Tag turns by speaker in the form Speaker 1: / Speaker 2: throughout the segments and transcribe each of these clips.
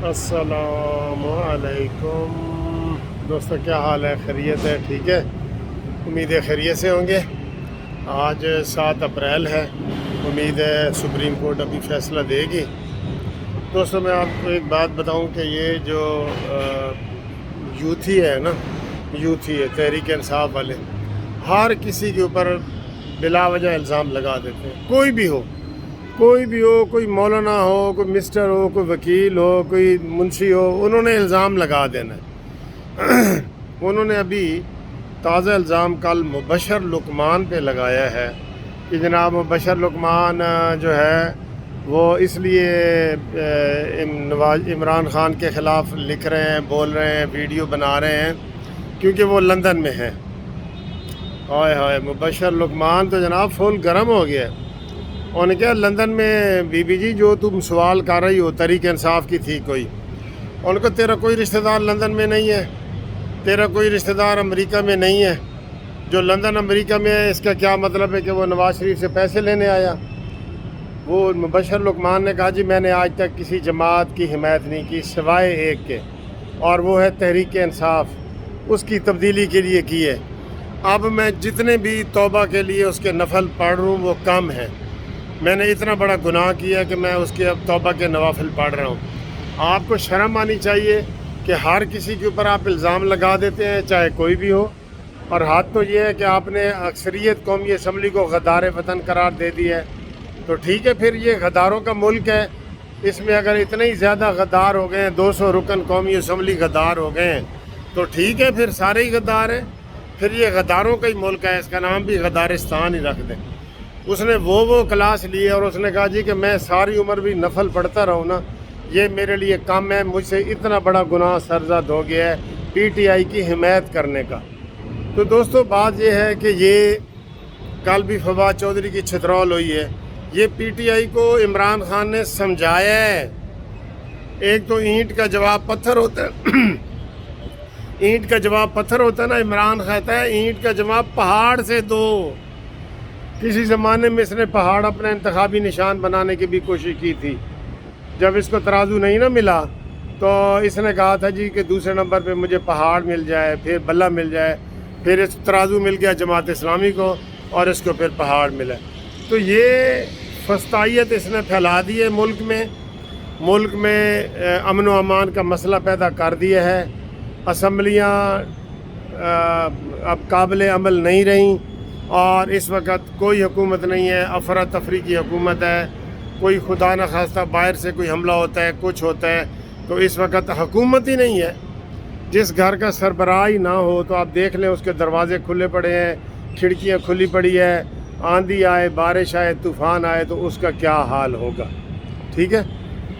Speaker 1: السلام علیکم دوستو، کیا حال ہے؟ خیریت ہے؟ ٹھیک ہے، امید ہے خیریت سے ہوں گے۔ آج 7 اپریل ہے، امید ہے سپریم کورٹ ابھی فیصلہ دے گی۔ دوستو میں آپ کو ایک بات بتاؤں کہ یہ جو یوتھی ہے نا، یوتھی ہے تحریک انصاف والے، ہر کسی کے اوپر بلا وجہ الزام لگا دیتے ہیں، کوئی بھی ہو، کوئی مولانا ہو، کوئی مسٹر ہو، کوئی وکیل ہو، کوئی منشی ہو، انہوں نے الزام لگا دینا ہے۔ انہوں نے ابھی تازہ الزام کل مبشر لقمان پہ لگایا ہے کہ جناب مبشر لقمان جو ہے وہ اس لیے عمران خان کے خلاف لکھ رہے ہیں، بول رہے ہیں، ویڈیو بنا رہے ہیں کیونکہ وہ لندن میں ہیں۔ ہائے ہائے، مبشر لقمان تو جناب فل گرم ہو گیا ہے۔ انہوں نے کہا لندن میں بی بی جی جو تم سوال کر رہی ہو تحریک انصاف کی تھی کوئی، ان کو تیرا کوئی رشتہ دار لندن میں نہیں ہے، تیرا کوئی رشتہ دار امریکہ میں نہیں ہے، جو لندن امریکہ میں ہے اس کا کیا مطلب ہے کہ وہ نواز شریف سے پیسے لینے آیا؟ وہ مبشر لقمان نے کہا جی میں نے آج تک کسی جماعت کی حمایت نہیں کی سوائے ایک کے، اور وہ ہے تحریک انصاف، اس کی تبدیلی کے لیے کی ہے۔ اب میں جتنے بھی توبہ کے لیے اس کے نفل پڑھ رہا ہوں وہ کم ہیں، میں نے اتنا بڑا گناہ کیا کہ میں اس کے اب توبہ کے نوافل پڑھ رہا ہوں۔ آپ کو شرم آنی چاہیے کہ ہر کسی کے اوپر آپ الزام لگا دیتے ہیں، چاہے کوئی بھی ہو، اور حد تو یہ ہے کہ آپ نے اکثریت قومی اسمبلی کو غدار وطن قرار دے دی ہے۔ تو ٹھیک ہے، پھر یہ غداروں کا ملک ہے، اس میں اگر اتنے ہی زیادہ غدار ہو گئے ہیں، 200 رکن قومی اسمبلی غدار ہو گئے ہیں، تو ٹھیک ہے، پھر سارے ہی غدار ہیں، پھر یہ غداروں کا ہی ملک ہے، اس کا نام بھی غدارستان ہی رکھ دیں۔ اس نے وہ کلاس لی اور اس نے کہا جی کہ میں ساری عمر بھی نفل پڑھتا رہوں نا، یہ میرے لیے کم ہے، مجھ سے اتنا بڑا گناہ سرزد ہو گیا ہے پی ٹی آئی کی حمایت کرنے کا۔ تو دوستو بات یہ ہے کہ یہ کل بھی فواد چودھری کی چھترول ہوئی ہے، یہ پی ٹی آئی کو عمران خان نے سمجھایا ہے۔ ایک تو اینٹ کا جواب پتھر ہوتا ہے اینٹ کا جواب پتھر ہوتا ہے نا، عمران کہتا ہے اینٹ کا جواب پہاڑ سے دو۔ کسی زمانے میں اس نے پہاڑ اپنا انتخابی نشان بنانے کی بھی کوشش کی تھی، جب اس کو ترازو نہیں نہ ملا تو اس نے کہا تھا جی کہ دوسرے نمبر پہ مجھے پہاڑ مل جائے، پھر بلہ مل جائے، پھر اس ترازو مل گیا جماعت اسلامی کو اور اس کو پھر پہاڑ ملا۔ تو یہ فسطائیت اس نے پھیلا دی ہے ملک میں امن و امان کا مسئلہ پیدا کر دیا ہے۔ اسمبلیاں اب قابل عمل نہیں رہیں، اور اس وقت کوئی حکومت نہیں ہے، افراتفری کی حکومت ہے، کوئی خدا نخواستہ باہر سے کوئی حملہ ہوتا ہے، کچھ ہوتا ہے، تو اس وقت حکومت ہی نہیں ہے۔ جس گھر کا سربراہ ہی نہ ہو تو آپ دیکھ لیں اس کے دروازے کھلے پڑے ہیں، کھڑکیاں کھلی پڑی ہے، آندھی آئے، بارش آئے، طوفان آئے تو اس کا کیا حال ہوگا؟ ٹھیک ہے،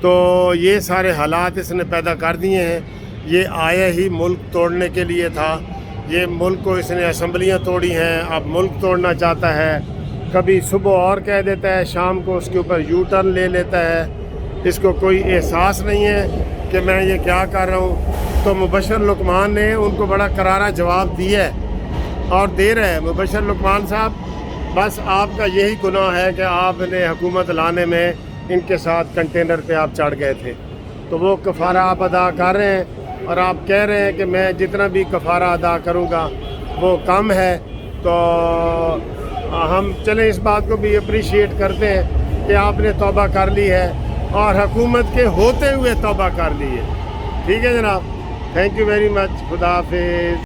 Speaker 1: تو یہ سارے حالات اس نے پیدا کر دیے ہیں۔ یہ آیا ہی ملک توڑنے کے لیے تھا، یہ ملک کو اس نے اسمبلیاں توڑی ہیں، اب ملک توڑنا چاہتا ہے۔ کبھی صبح اور کہہ دیتا ہے، شام کو اس کے اوپر یو ٹرن لے لیتا ہے، اس کو کوئی احساس نہیں ہے کہ میں یہ کیا کر رہا ہوں۔ تو مبشر لقمان نے ان کو بڑا کرارا جواب دیا ہے اور دے رہا ہے۔ مبشر لقمان صاحب، بس آپ کا یہی گناہ ہے کہ آپ نے حکومت لانے میں ان کے ساتھ کنٹینر پہ آپ چڑھ گئے تھے، تو وہ کفارہ آپ ادا کر رہے ہیں، اور آپ کہہ رہے ہیں کہ میں جتنا بھی کفارہ ادا کروں گا وہ کم ہے۔ تو ہم چلیں اس بات کو بھی اپریشیٹ کرتے ہیں کہ آپ نے توبہ کر لی ہے اور حکومت کے ہوتے ہوئے توبہ کر لی ہے۔ ٹھیک ہے جناب، تھینک یو ویری مچ، خدا حافظ۔